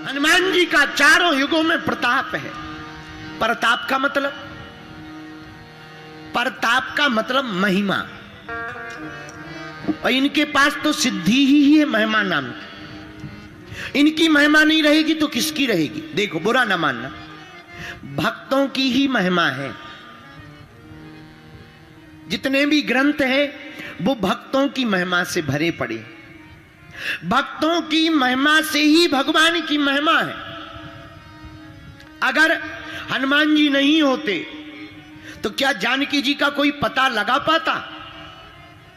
हनुमान जी का चारों युगों में प्रताप है। प्रताप का मतलब, प्रताप का मतलब महिमा, और इनके पास तो सिद्धि ही है महिमा नाम की। इनकी महिमा नहीं रहेगी तो किसकी रहेगी? देखो, बुरा ना मानना, भक्तों की ही महिमा है। जितने भी ग्रंथ हैं वो भक्तों की महिमा से भरे पड़े। भक्तों की महिमा से ही भगवान की महिमा है। अगर हनुमान जी नहीं होते तो क्या जानकी जी का कोई पता लगा पाता?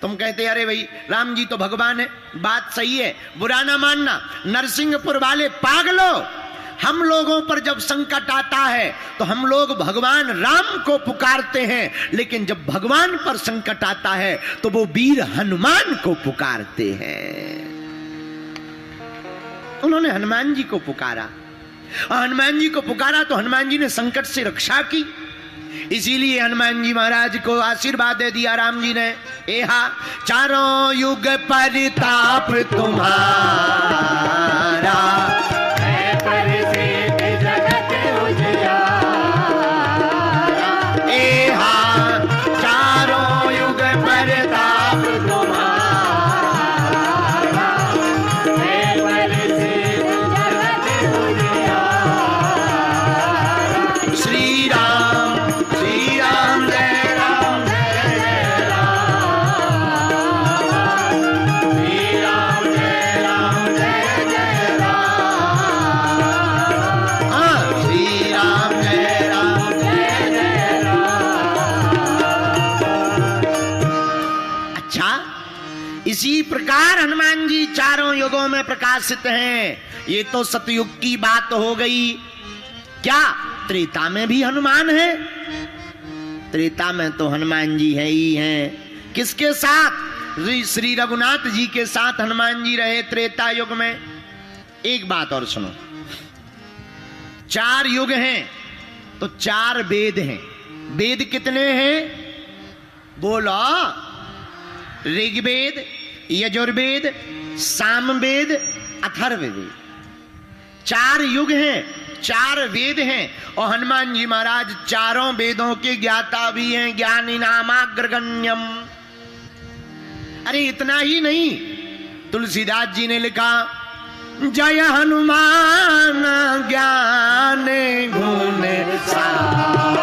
तुम कहते अरे भाई राम जी तो भगवान है, बात सही है, बुरा ना मानना। नरसिंहपुर वाले पागलों, हम लोगों पर जब संकट आता है तो हम लोग भगवान राम को पुकारते हैं, लेकिन जब भगवान पर संकट आता है तो वो वीर हनुमान को पुकारते हैं। उन्होंने हनुमान जी को पुकारा, और हनुमान जी को पुकारा तो हनुमान जी ने संकट से रक्षा की। इसीलिए हनुमान जी महाराज को आशीर्वाद दे दिया राम जी ने, एहा चारों युग परिताप तुम्हारा, इसी प्रकार हनुमान जी चारों युगों में प्रकाशित हैं। ये तो सतयुग की बात हो गई। क्या त्रेता में भी हनुमान है? त्रेता में तो हनुमान जी है ही हैं। किसके साथ? श्री रघुनाथ जी के साथ हनुमान जी रहे त्रेता युग में। एक बात और सुनो, 4 युग हैं तो 4 वेद हैं। वेद कितने हैं? बोलो, ऋग्वेद, यजुर्वेद, सामवेद, अथर्ववेद। 4 युग हैं, 4 वेद हैं, और हनुमान जी महाराज चारों वेदों के ज्ञाता भी हैं। ज्ञानी नामाग्रगण्यम। अरे इतना ही नहीं, तुलसीदास जी ने लिखा, जय हनुमान ज्ञान गुण सागर,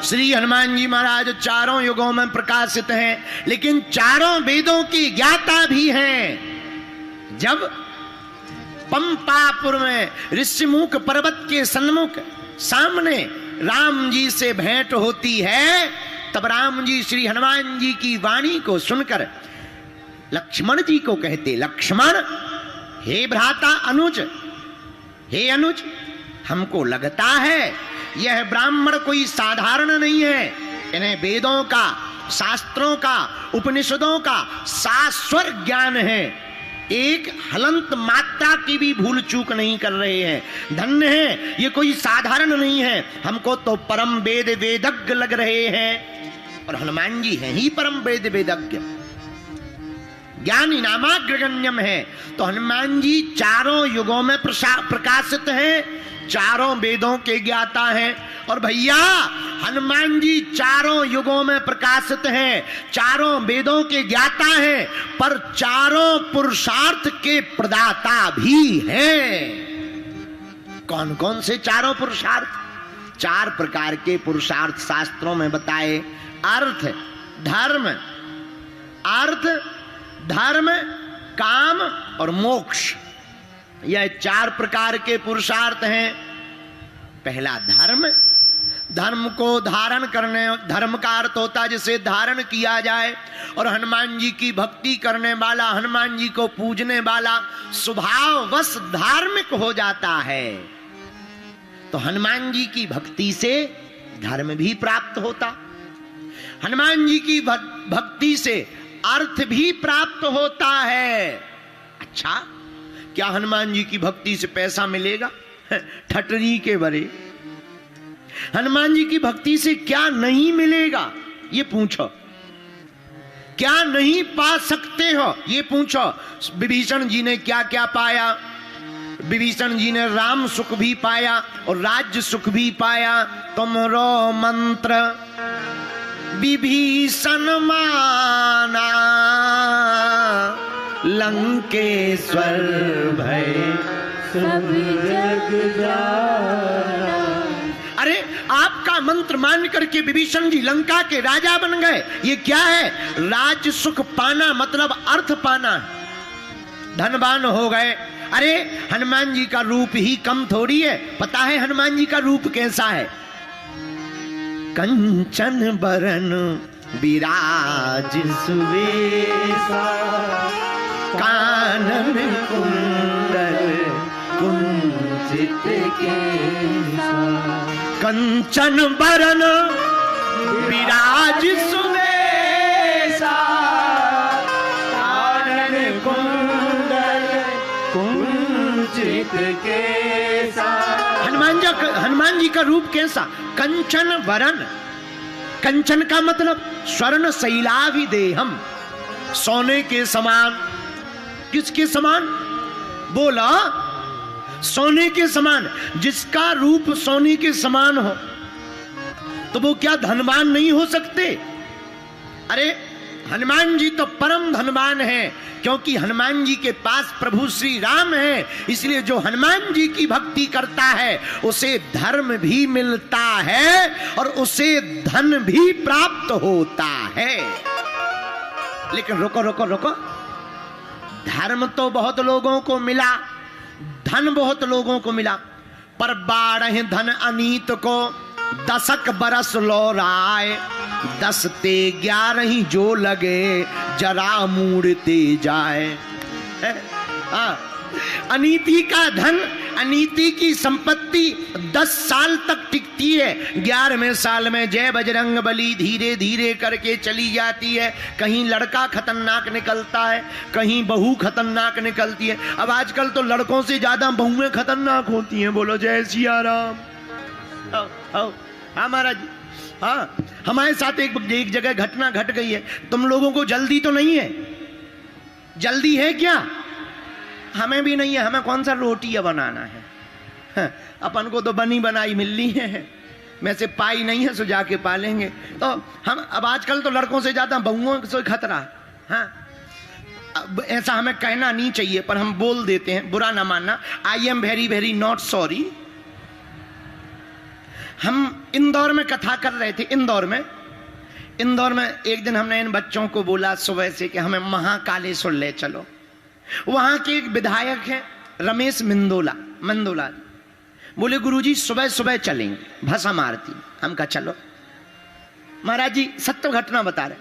श्री हनुमान जी महाराज चारों युगों में प्रकाशित हैं, लेकिन चारों वेदों की ज्ञाता भी हैं। जब पंपापुर में ऋषिमुख पर्वत के सन्मुख सामने राम जी से भेंट होती है, तब राम जी श्री हनुमान जी की वाणी को सुनकर लक्ष्मण जी को कहते, लक्ष्मण, हे भ्राता अनुज, हे अनुज, हमको लगता है यह ब्राह्मण कोई साधारण नहीं है। इन्हें वेदों का, शास्त्रों का, उपनिषदों का शाश्वत ज्ञान है। एक हलंत मात्रा की भी भूल चूक नहीं कर रहे हैं। धन्य है, ये कोई साधारण नहीं है। हमको तो परम वेद वेदज्ञ लग रहे हैं, और हनुमान जी हैं ही परम वेद वेदज्ञ। ज्ञानी नामाग्रगण्यम है। तो हनुमान जी चारों युगों में प्रकाशित हैं, चारों वेदों के ज्ञाता हैं। और भैया हनुमान जी चारों युगों में प्रकाशित हैं, चारों वेदों के ज्ञाता हैं, पर चारों पुरुषार्थ के प्रदाता भी हैं। कौन कौन से चारों पुरुषार्थ? 4 प्रकार के पुरुषार्थ शास्त्रों में बताए। अर्थ, धर्म, अर्थ, धर्म, काम और मोक्ष। यह 4 प्रकार के पुरुषार्थ हैं। पहला धर्म, धर्म को धारण करने, धर्म का अर्थ होता है जिसे धारण किया जाए। और हनुमान जी की भक्ति करने वाला, हनुमान जी को पूजने वाला स्वभाववश धार्मिक हो जाता है। तो हनुमान जी की भक्ति से धर्म भी प्राप्त होता, हनुमान जी की भक्ति से अर्थ भी प्राप्त होता है। अच्छा, क्या हनुमान जी की भक्ति से पैसा मिलेगा? ठटरी के बरे। हनुमान जी की भक्ति से क्या नहीं मिलेगा ये पूछो, क्या नहीं पा सकते हो ये पूछो। विभीषण जी ने क्या क्या पाया? विभीषण जी ने राम सुख भी पाया और राज्य सुख भी पाया। तुमरो मंत्र विभीषण माना, लंकेश्वर भय सब जग जाना। अरे आपका मंत्र मान करके विभीषण जी लंका के राजा बन गए। ये क्या है? राज्य सुख पाना मतलब अर्थ पाना, धनवान हो गए। अरे हनुमान जी का रूप ही कम थोड़ी है। पता है हनुमान जी का रूप कैसा है? कंचन बरन विराज सुवेशा, कानन कुंडल कुंचित केसा। कंचन बरन विराज सुवेशा, कानन कुंडल कुंचित केसा। हनुमान जी का रूप कैसा? कंचन वरन। कंचन का मतलब स्वर्ण शैलाभिदेहम, सोने के समान। किसके समान? बोला सोने के समान। जिसका रूप सोने के समान हो तो वो क्या धनवान नहीं हो सकते? अरे हनुमान जी तो परम धनवान है, क्योंकि हनुमान जी के पास प्रभु श्री राम है। इसलिए जो हनुमान जी की भक्ति करता है उसे धर्म भी मिलता है और उसे धन भी प्राप्त होता है। लेकिन रुको रुको रुको, धर्म तो बहुत लोगों को मिला, धन बहुत लोगों को मिला, पर 12 धन अनीत को 10 बरस लौराए। 10 ते 11 जो लगे जरा मूड़ते जाए। अनीति का धन, अनीति की संपत्ति 10 साल तक टिकती है। 11वें साल में जय बजरंग बली धीरे धीरे करके चली जाती है। कहीं लड़का खतरनाक निकलता है, कहीं बहू खतरनाक निकलती है। अब आजकल तो लड़कों से ज्यादा बहुएं खतरनाक होती हैं। बोलो जय सिया राम। हाँ महाराज, हाँ हमारे साथ एक जगह घटना घट गई है। तुम लोगों को जल्दी तो नहीं है? जल्दी है क्या? हमें भी नहीं है। हमें कौन सा रोटियां बनाना है? हाँ, अपन को तो बनी बनाई मिलनी है। में से पाई नहीं है सो जाके पालेंगे। तो हम अब आजकल तो लड़कों से ज्यादा बहुओं से खतरा। हाँ, ऐसा हमें कहना नहीं चाहिए पर हम बोल देते हैं, बुरा ना मानना। I am very very not sorry. हम इंदौर में कथा कर रहे थे। इंदौर में एक दिन हमने इन बच्चों को बोला सुबह से कि हमें महाकालेश्वर ले चलो। वहां के एक विधायक हैं रमेश मंदोला। बोले गुरुजी सुबह सुबह चलेंगे भस्म आरती। हम कहा चलो। महाराज जी सत्य घटना बता रहे।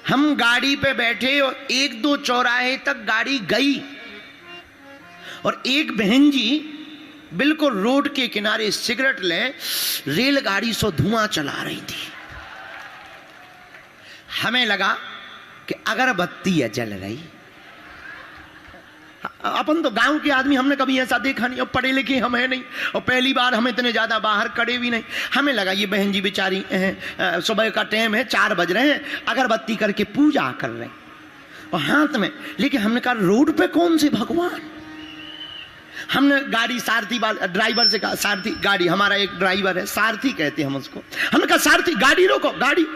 हम गाड़ी पे बैठे और 1-2 चौराहे तक गाड़ी गई और एक बहन जी बिल्कुल रोड के किनारे सिगरेट ले रेलगाड़ी से धुआं चला रही थी। हमें लगा कि अगरबत्ती है जल रही। अपन तो गांव के आदमी, हमने कभी ऐसा देखा नहीं और पढ़े लिखे हम है नहीं और पहली बार हम इतने ज्यादा बाहर खड़े भी नहीं। हमें लगा ये बहन जी बेचारी सुबह का टाइम है, 4 बज रहे हैं, अगरबत्ती करके पूजा कर रहे हैं और हाथ में। लेकिन हमने कहा रोड पे कौन से भगवान। हमने गाड़ी सारथी ड्राइवर से कहा, सारथी गाड़ी, हमारा एक ड्राइवर है सारथी कहते हैं हम उसको। हमने कहा सारथी गाड़ी रोको गाड़ी।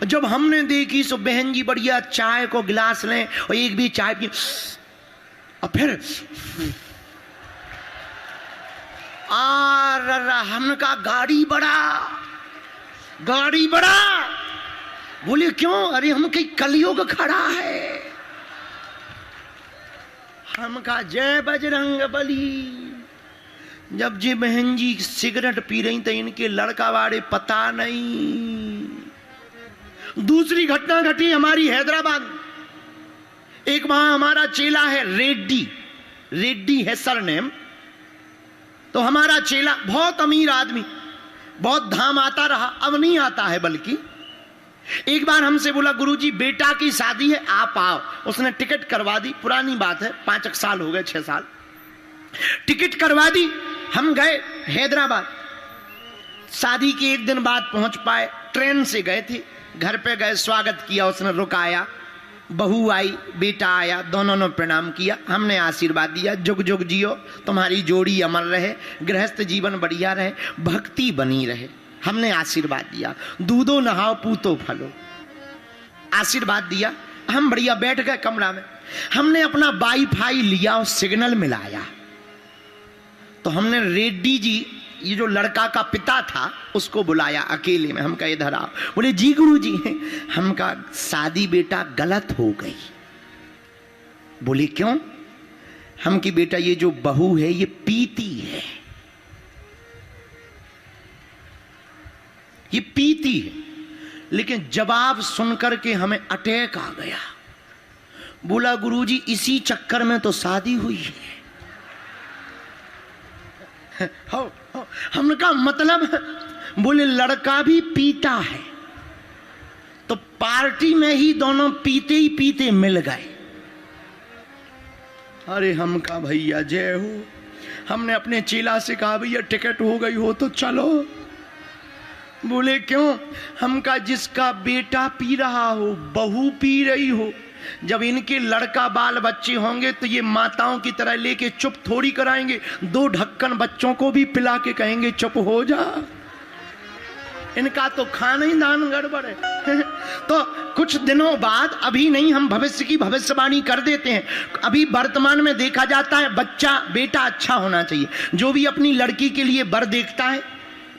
जब हमने देखी सो बहन जी बढ़िया चाय को गिलास लें और एक भी चाय पी और फिर हमने कहा गाड़ी बड़ा। बोले क्यों? अरे हम कहीं कलयुग खड़ा है। हम कहा जय बजरंग बली। जब जी बहन जी सिगरेट पी रही तो इनके लड़का वाले पता नहीं। दूसरी घटना घटी हमारी हैदराबाद। एक वहां हमारा चेला है रेड्डी है सरनेम। तो हमारा चेला बहुत अमीर आदमी, बहुत धाम आता रहा, अब नहीं आता है, बल्कि एक बार हमसे बोला गुरुजी बेटा की शादी है आप आओ। उसने टिकट करवा दी, पुरानी बात है 5 साल हो गए, 6 साल, टिकट करवा दी। हम गए हैदराबाद, शादी के एक दिन बाद पहुंच पाए, ट्रेन से गए थे, घर पे गए, स्वागत किया, उसने रुकाया, बहू आई, बेटा आया, दोनों ने प्रणाम किया, हमने आशीर्वाद दिया, जुग जुग जियो, तुम्हारी जोड़ी अमर रहे, गृहस्थ जीवन बढ़िया रहे, भक्ति बनी रहे, हमने आशीर्वाद दिया। दूधो नहाओ पूतो फलो, आशीर्वाद दिया। हम बढ़िया बैठ गए कमरा में, हमने अपना वाईफाई लिया और सिग्नल मिलाया, तो हमने रेड्डी जी, ये जो लड़का का पिता था, उसको बुलाया अकेले में। हम कहा इधर आओ। बोले जी गुरु जी, हम कहा शादी बेटा गलत हो गई। बोले क्यों? हम की बेटा ये जो बहू है ये पीती है, ये पीती है। लेकिन जवाब सुनकर के हमें अटैक आ गया। बोला गुरुजी इसी चक्कर में तो शादी हुई है। हो हमने कहा मतलब? बोले लड़का भी पीता है, तो पार्टी में ही दोनों पीते ही पीते मिल गए। अरे हम कहा भैया जय हो। हमने अपने चेला से कहा भैया टिकट हो गई हो तो चलो। बोले क्यों? हम कहा जिसका बेटा पी रहा हो, बहू पी रही हो, जब इनके लड़का बाल बच्चे होंगे तो ये माताओं की तरह लेके चुप थोड़ी कराएंगे, 2 ढक्कन बच्चों को भी पिला के कहेंगे चुप हो जा। इनका तो खाना ही दान गड़बड़ है। तो कुछ दिनों बाद, अभी नहीं, हम भविष्य की भविष्यवाणी कर देते हैं। अभी वर्तमान में देखा जाता है बच्चा बेटा अच्छा होना चाहिए। जो भी अपनी लड़की के लिए वर देखता है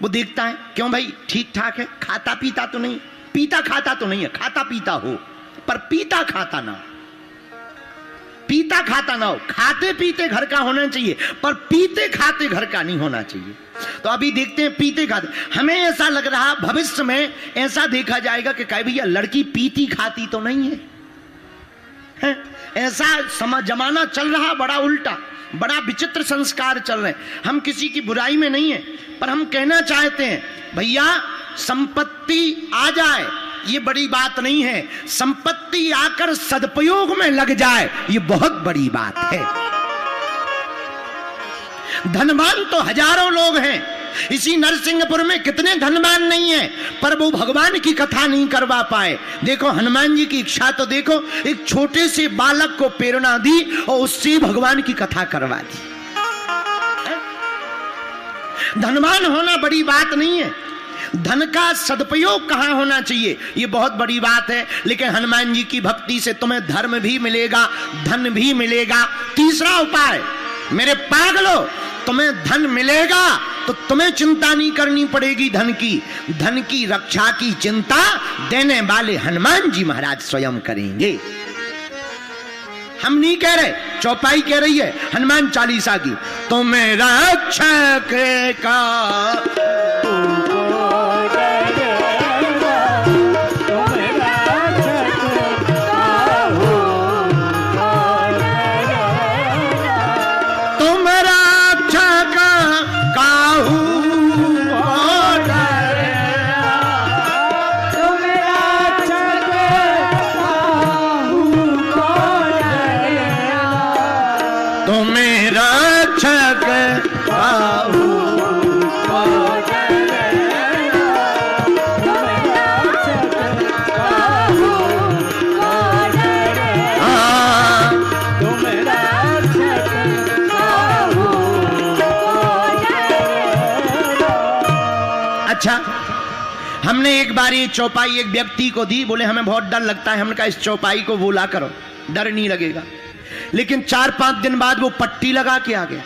वो देखता है क्यों भाई ठीक ठाक है, खाता पीता तो नहीं, पीता खाता तो नहीं है, खाता पीता हो पर पीता खाता ना, पीता खाता ना हो। खाते पीते घर का होना चाहिए पर पीते खाते घर का नहीं होना चाहिए। तो अभी देखते हैं पीते खाते। हमें ऐसा लग रहा भविष्य में ऐसा देखा जाएगा कि कहे भैया लड़की पीती खाती तो नहीं है, ऐसा जमाना चल रहा, बड़ा उल्टा, बड़ा विचित्र संस्कार चल रहे हैं। हम किसी की बुराई में नहीं है, पर हम कहना चाहते हैं भैया संपत्ति आ जाए ये बड़ी बात नहीं है, संपत्ति आकर सदुपयोग में लग जाए ये बहुत बड़ी बात है। धनवान तो हजारों लोग हैं, इसी नरसिंहपुर में कितने धनवान नहीं है, पर वो भगवान की कथा नहीं करवा पाए। देखो हनुमान जी की इच्छा तो देखो, एक छोटे से बालक को प्रेरणा दी और उससे भगवान की कथा करवा दी। धनवान होना बड़ी बात नहीं है, धन का सदुपयोग कहां होना चाहिए ये बहुत बड़ी बात है। लेकिन हनुमान जी की भक्ति से तुम्हें धर्म भी मिलेगा, धन भी मिलेगा। तीसरा उपाय, मेरे पागलों, तुम्हें धन मिलेगा तो तुम्हें चिंता नहीं करनी पड़ेगी धन की। धन की रक्षा की चिंता देने वाले हनुमान जी महाराज स्वयं करेंगे। हम नहीं कह रहे, चौपाई कह रही है हनुमान चालीसा की, तुम्हें रक्षक का हमने एक बार ये चौपाई एक व्यक्ति को दी, बोले हमें बहुत डर लगता है। हमने कहा इस चौपाई को बोला करो, डर नहीं लगेगा। लेकिन 4-5 दिन बाद वो पट्टी लगा के आ गया,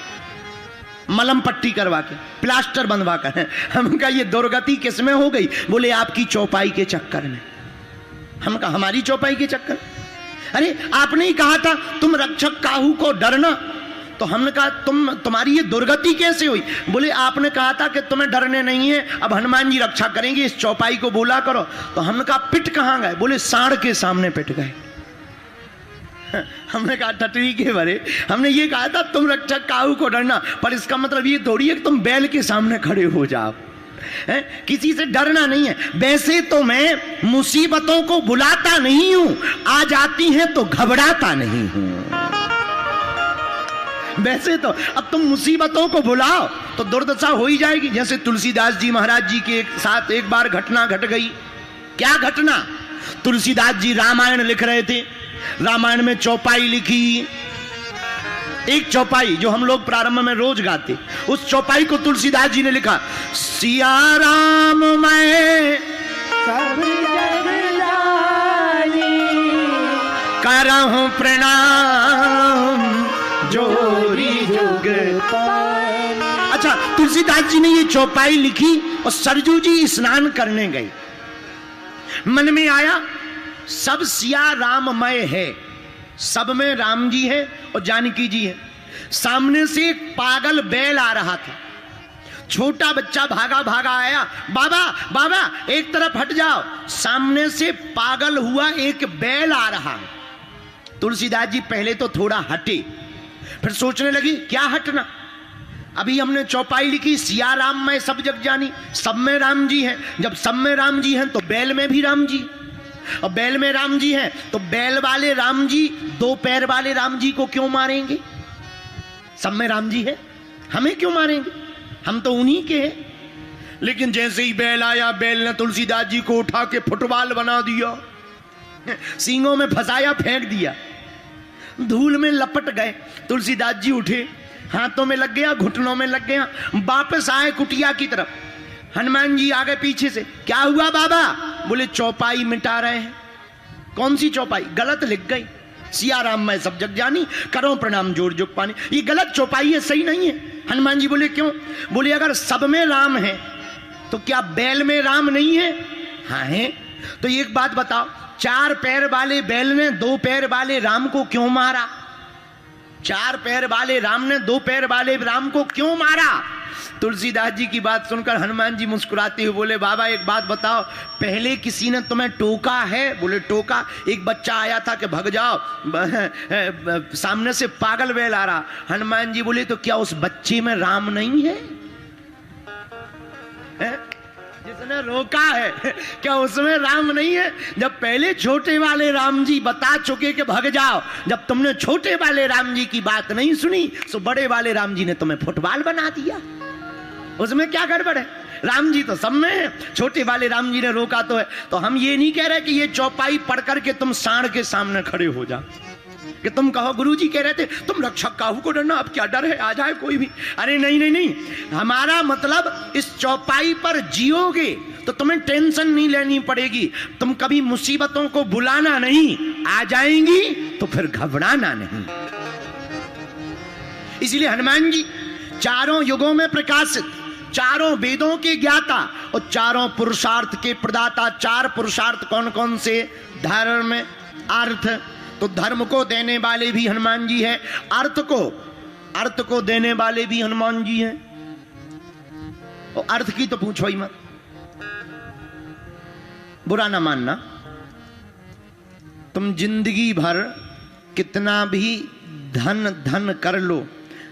मलम पट्टी करवा के, प्लास्टर बंधवा कर। हम कहा ये दुर्गति किसमें हो गई? बोले आपकी चौपाई के चक्कर में। हम कहा हमारी चौपाई के चक्कर? अरे आपने ही कहा था तुम रक्षक काहू को डरना, तो हमने कहा तुम्हारी ये दुर्गति कैसे हुई? बोले आपने कहा था कि तुम्हें डरने नहीं है, अब हनुमान जी रक्षा करेंगे, इस चौपाई को बोला करो। तो हमने कहा पिट कहां गए? बोले सांड के सामने पिट गए। हमने कहा टटरी के भरे, हमने ये कहा था तुम रक्षक काहू को डरना, पर इसका मतलब ये थोड़ी है कि तुम बैल के सामने खड़े हो जाओ, है? किसी से डरना नहीं है। वैसे तो मैं मुसीबतों को बुलाता नहीं हूं, आ जाती हैं तो घबराता नहीं हूं। वैसे तो अब तुम मुसीबतों को बुलाओ तो दुर्दशा हो ही जाएगी। जैसे तुलसीदास जी महाराज जी के साथ एक बार घटना घट गई। क्या घटना? तुलसीदास जी रामायण लिख रहे थे, रामायण में चौपाई लिखी, एक चौपाई जो हम लोग प्रारंभ में रोज गाते, उस चौपाई को तुलसीदास जी ने लिखा, सिया राम मैं सब जग जानी करहूं प्रणाम जोरी जुग पानी। अच्छा, तुलसीदास जी ने ये चौपाई लिखी और सरजू जी स्नान करने गए। मन में आया सब सिया राममय है, सब में राम जी है और जानकी जी है। सामने से एक पागल बैल आ रहा था, छोटा बच्चा भागा भागा आया, बाबा बाबा एक तरफ हट जाओ। सामने से पागल हुआ एक बैल आ रहा है। तुलसीदास जी पहले तो थोड़ा हटे, फिर सोचने लगी क्या हटना, अभी हमने चौपाई लिखी सिया राम में सब जग जानी, सब में राम जी हैं। जब सब में राम जी हैं तो बैल में भी राम जी, और बैल में राम जी हैं तो बैल वाले राम जी दो पैर वाले राम जी को क्यों मारेंगे? सब में राम जी है, हमें क्यों मारेंगे, हम तो उन्हीं के हैं। लेकिन जैसे ही बैल आया, बैल ने तुलसीदास जी को उठा के फुटबॉल बना दिया, सींगों में फंसाया, फेंक दिया, धूल में लपट गए। तुलसीदास जी उठे, हाथों में लग गया, घुटनों में लग गया, वापस आए कुटिया की तरफ। हनुमान जी आ गए पीछे से, क्या हुआ बाबा? बोले चौपाई मिटा रहे हैं। कौन सी चौपाई? गलत लिख गई, सिया राम मैं सब जग जानी करो प्रणाम जोर जुग पानी। ये गलत चौपाई है, सही नहीं है। हनुमान जी बोले क्यों? बोले अगर सब में राम है तो क्या बैल में राम नहीं है? हाँ है। तो एक बात बताओ, चार पैर वाले बैल ने दो पैर वाले राम को क्यों मारा? चार पैर वाले राम ने दो पैर वाले राम को क्यों मारा? तुलसीदास जी की बात सुनकर हनुमान जी मुस्कुराते हुए बोले, बाबा एक बात बताओ, पहले किसी ने तुम्हें टोका है? बोले टोका, एक बच्चा आया था कि भाग जाओ, सामने से पागल बैल आ रहा। हनुमान जी बोले तो क्या उस बच्चे में राम नहीं है? जिसने रोका है क्या उसमें राम नहीं है? जब पहले छोटे वाले राम जी बता चुके कि भाग जाओ, जब तुमने छोटे वाले राम जी की बात नहीं सुनी तो बड़े वाले राम जी ने तुम्हें फुटबॉल बना दिया। उसमें क्या गड़बड़ है? राम जी तो सब में है, छोटे वाले राम जी ने रोका तो है। तो हम ये नहीं कह रहे कि ये चौपाई पढ़ करके तुम सांड के सामने खड़े हो जाओ, कि तुम कहो गुरुजी कह रहे थे तुम रक्षक काहू को डरना, अब क्या डर है, आ जाए कोई भी। अरे नहीं नहीं नहीं, हमारा मतलब इस चौपाई पर जियोगे तो तुम्हें टेंशन नहीं लेनी पड़ेगी, तुम कभी मुसीबतों को बुलाना नहीं, आ जाएंगी तो फिर घबराना नहीं। इसलिए हनुमान जी चारों युगों में प्रकाशित, चारों वेदों के ज्ञाता और चारों पुरुषार्थ के प्रदाता। चार पुरुषार्थ कौन कौन से? धर्म, अर्थ, तो धर्म को देने वाले भी हनुमान जी हैं, अर्थ को देने वाले भी हनुमान जी हैं, और अर्थ की तो पूछो ही मत। बुरा ना मानना, तुम जिंदगी भर कितना भी धन कर लो,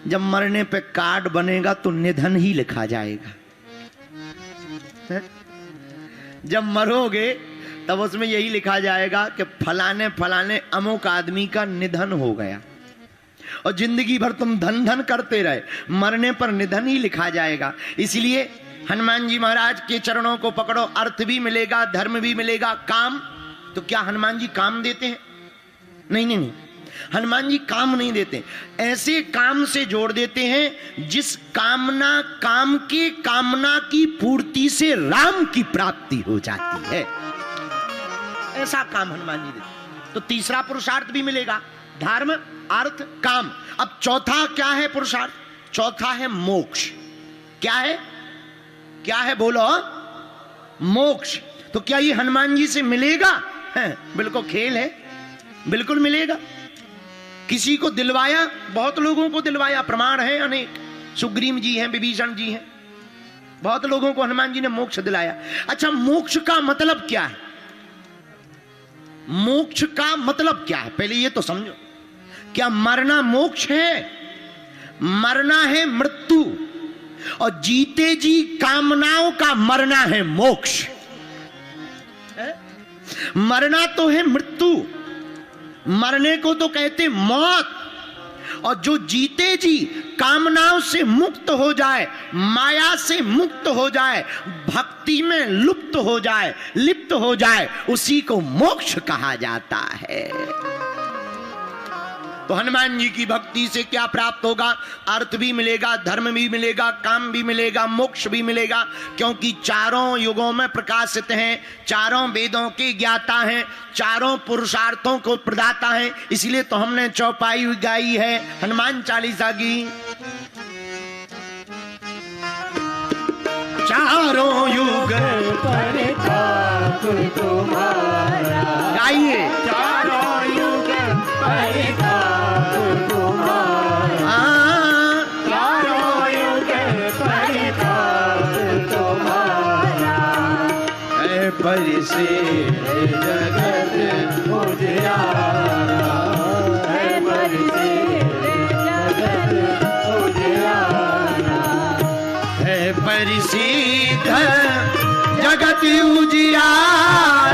जब मरने पे कार्ड बनेगा तो निधन ही लिखा जाएगा। जब मरोगे तब उसमें यही लिखा जाएगा कि फलाने फलाने अमुक आदमी का निधन हो गया। और जिंदगी भर तुम धन करते रहे, मरने पर निधन ही लिखा जाएगा। इसलिए हनुमान जी महाराज के चरणों को पकड़ो, अर्थ भी मिलेगा, धर्म भी मिलेगा। काम, तो क्या हनुमान जी काम देते हैं? नहीं नहीं नहीं, हनुमान जी काम नहीं देते, ऐसे काम से जोड़ देते हैं जिस काम की पूर्ति से राम की प्राप्ति हो जाती है, ऐसा काम हनुमान जी देते। तो तीसरा पुरुषार्थ भी मिलेगा, धर्म, अर्थ, काम। अब चौथा क्या है पुरुषार्थ? चौथा है मोक्ष। क्या है? क्या है बोलो? मोक्ष। तो क्या ये हनुमान जी से मिलेगा? है, बिल्कुल खेल है, बिल्कुल मिलेगा। किसी को दिलवाया, बहुत लोगों को दिलवाया, प्रमाण है अनेक, सुग्रीव जी हैं, विभीषण जी हैं, बहुत लोगों को हनुमान जी ने मोक्ष दिलाया। अच्छा, मोक्ष का मतलब क्या है? मोक्ष का मतलब क्या है, पहले ये तो समझो। क्या मरना मोक्ष है? मरना है मृत्यु, और जीते जी कामनाओं का मरना है मोक्ष। मरना तो है मृत्यु, मरने को तो कहते मौत, और जो जीते जी कामनाओं से मुक्त हो जाए, माया से मुक्त हो जाए, भक्ति में लुप्त हो जाए, लिप्त हो जाए, उसी को मोक्ष कहा जाता है। तो हनुमान जी की भक्ति से क्या प्राप्त होगा? अर्थ भी मिलेगा, धर्म भी मिलेगा, काम भी मिलेगा, मोक्ष भी मिलेगा, क्योंकि चारों युगों में प्रकाशित हैं, चारों वेदों के ज्ञाता हैं, चारों पुरुषार्थों को प्रदाता हैं। इसलिए तो हमने चौपाई गाई है हनुमान चालीसा की। चारों युग परिताप तुम्हारा, गाइए। चारों युग परिताप तुम्हारा, चारों युग परिताप तुम्हारा, है परिसेद जगत उजियारा, है परिसेद जगत उजियारा, है परिसिद्ध जगत उजियारा,